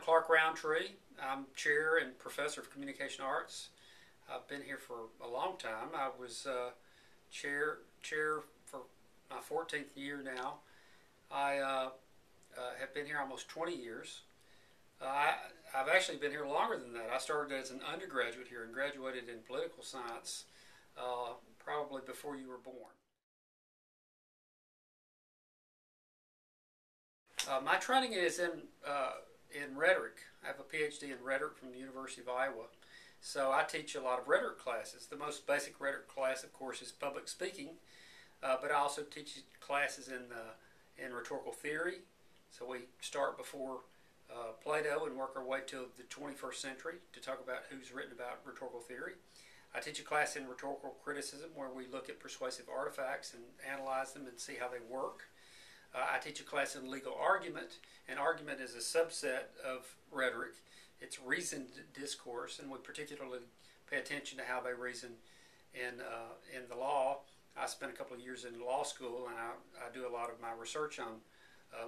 Rountree. I'm chair and professor of communication arts. I've been here for a long time. I was chair for my 14th year now. I have been here almost 20 years. I've actually been here longer than that. I started as an undergraduate here and graduated in political science probably before you were born. My training is in rhetoric. I have a PhD in rhetoric from the University of Iowa. So I teach a lot of rhetoric classes. The most basic rhetoric class, of course, is public speaking, but I also teach classes in rhetorical theory. So we start before Plato and work our way to the 21st century to talk about who's written about rhetorical theory. I teach a class in rhetorical criticism where we look at persuasive artifacts and analyze them and see how they work. I teach a class in legal argument, and argument is a subset of rhetoric. It's reasoned discourse, and we particularly pay attention to how they reason in the law. I spent a couple of years in law school, and I do a lot of my research on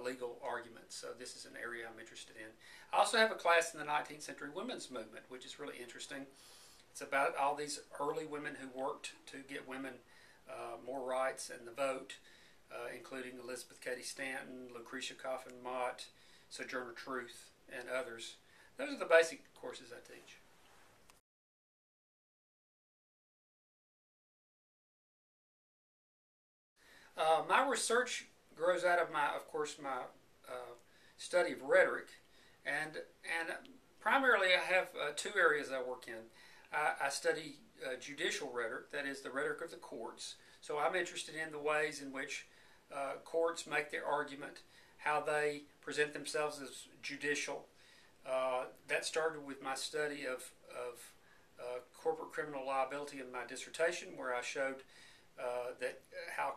legal arguments, so this is an area I'm interested in. I also have a class in the 19th century women's movement, which is really interesting. It's about all these early women who worked to get women more rights and the vote, including Elizabeth Cady Stanton, Lucretia Coffin Mott, Sojourner Truth, and others. Those are the basic courses I teach. My research grows out of my study of rhetoric, and primarily I have two areas I work in. I study judicial rhetoric, that is the rhetoric of the courts. So I'm interested in the ways in which courts make their argument, how they present themselves as judicial. That started with my study of corporate criminal liability in my dissertation, where I showed that how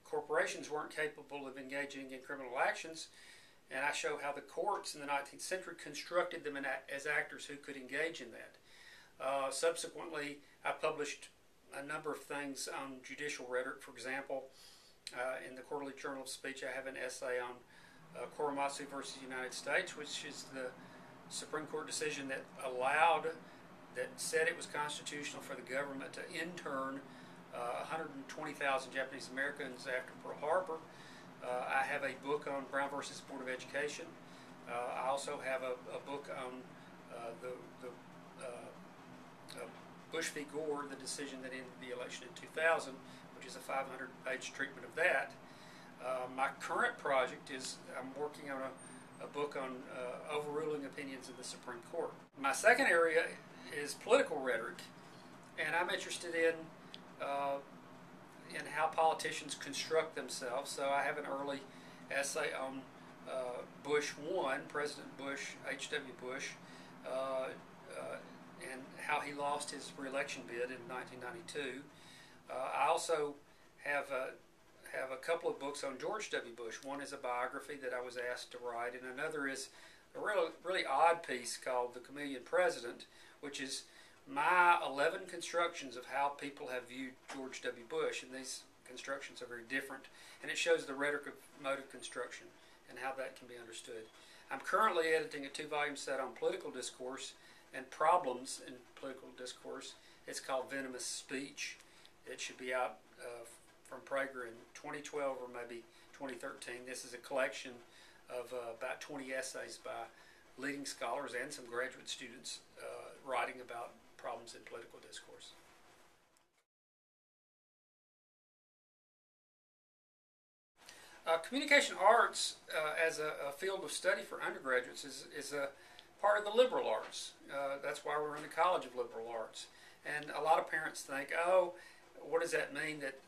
corporations weren't capable of engaging in criminal actions, and I show how the courts in the 19th century constructed them as actors who could engage in that. Subsequently, I published a number of things on judicial rhetoric. For example, in the Quarterly Journal of Speech, I have an essay on Korematsu versus United States, which is the Supreme Court decision that said it was constitutional for the government to intern 120,000 Japanese Americans after Pearl Harbor. I have a book on Brown versus Board of Education. I also have a book on Bush v. Gore, the decision that ended the election in 2000, which is a 500-page treatment of that. My current project is I'm working on a book on overruling opinions of the Supreme Court. My second area is political rhetoric, and I'm interested in how politicians construct themselves. So I have an early essay on Bush 1, President Bush, H.W. Bush, and how he lost his re-election bid in 1992. I also have a couple of books on George W. Bush. One is a biography that I was asked to write, and another is a really odd piece called The Chameleon President, which is my 11 constructions of how people have viewed George W. Bush, and these constructions are very different, and it shows the rhetoric of motive construction and how that can be understood. I'm currently editing a 2-volume set on political discourse and problems in political discourse. It's called Venomous Speech. It should be out from Prager in 2012 or maybe 2013. This is a collection of about 20 essays by leading scholars and some graduate students writing about problems in political discourse. Communication arts as a field of study for undergraduates is a part of the liberal arts. That's why we're in the College of Liberal Arts. And a lot of parents think, oh, what does that mean that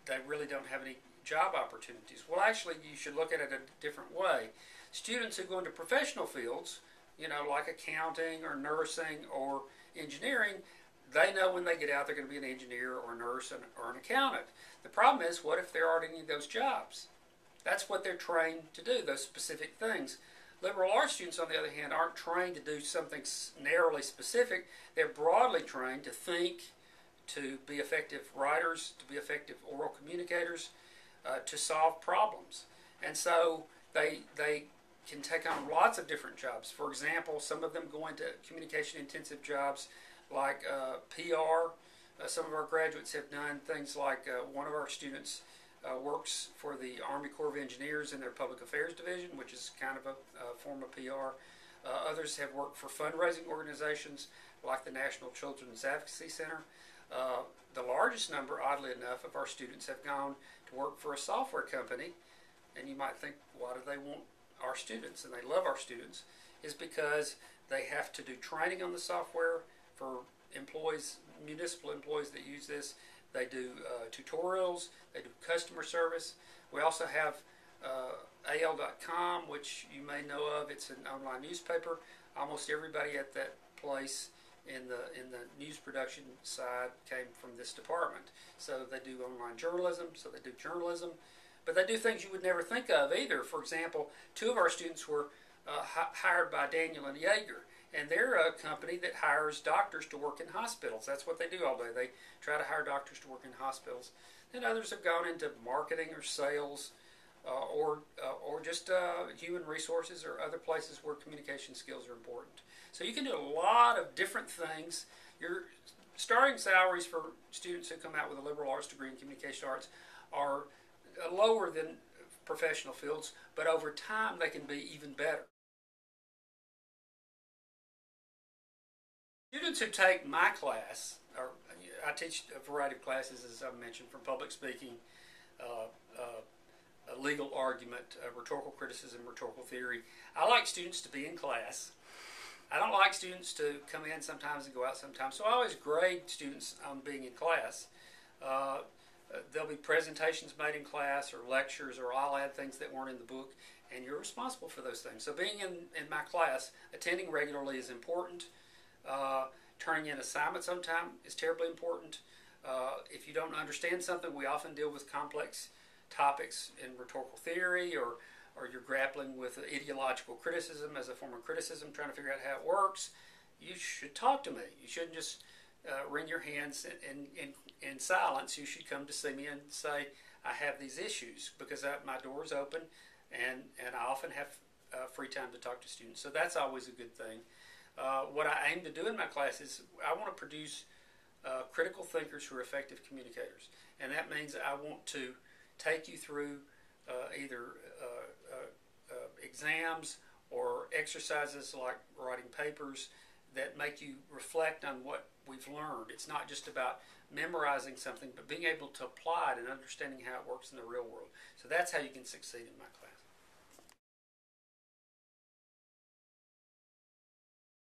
they really don't have any job opportunities? Well, actually, you should look at it a different way. Students who go into professional fields, like accounting or nursing or engineering, they know when they get out they're going to be an engineer or a nurse or an accountant. The problem is, what if there aren't any of those jobs? That's what they're trained to do, those specific things. Liberal arts students, on the other hand, aren't trained to do something narrowly specific. They're broadly trained to think, to be effective writers, to be effective oral communicators, to solve problems. And so they can take on lots of different jobs. For example, some of them go into communication intensive jobs like PR. Some of our graduates have done things like one of our students works for the Army Corps of Engineers in their Public Affairs Division, which is kind of a form of PR. Others have worked for fundraising organizations like the National Children's Advocacy Center. The largest number, oddly enough, of our students have gone to work for a software company. And you might think, why do they want our students? And they love our students, is because they have to do training on the software for employees, municipal employees that use this. They do tutorials, they do customer service. We also have AL.com, which you may know of. It's an online newspaper. Almost everybody at that place in the news production side came from this department. So they do online journalism, so they do journalism. But they do things you would never think of either. For example, two of our students were hired by Daniel and Yeager, and they're a company that hires doctors to work in hospitals. That's what they do all day. They try to hire doctors to work in hospitals. And others have gone into marketing or sales or just human resources or other places where communication skills are important. So you can do a lot of different things. Your starting salaries for students who come out with a liberal arts degree in communication arts are lower than professional fields, but over time they can be even better. Students who take my class, or I teach a variety of classes, as I mentioned, from public speaking, legal argument, rhetorical criticism, rhetorical theory. I like students to be in class. I don't like students to come in sometimes and go out sometimes, so I always grade students on being in class. There'll be presentations made in class or lectures, or I'll add things that weren't in the book, and you're responsible for those things. So being in my class, attending regularly is important. Turning in assignments on time is terribly important. If you don't understand something, we often deal with complex topics in rhetorical theory, or you're grappling with ideological criticism as a form of criticism, trying to figure out how it works. You should talk to me. You shouldn't just wring your hands in silence. You should come to see me and say, I have these issues, because my door is open, and I often have free time to talk to students. So that's always a good thing. What I aim to do in my class is I want to produce critical thinkers who are effective communicators. And that means I want to take you through either exams or exercises like writing papers that make you reflect on what we've learned. It's not just about memorizing something, but being able to apply it and understanding how it works in the real world. So that's how you can succeed in my class.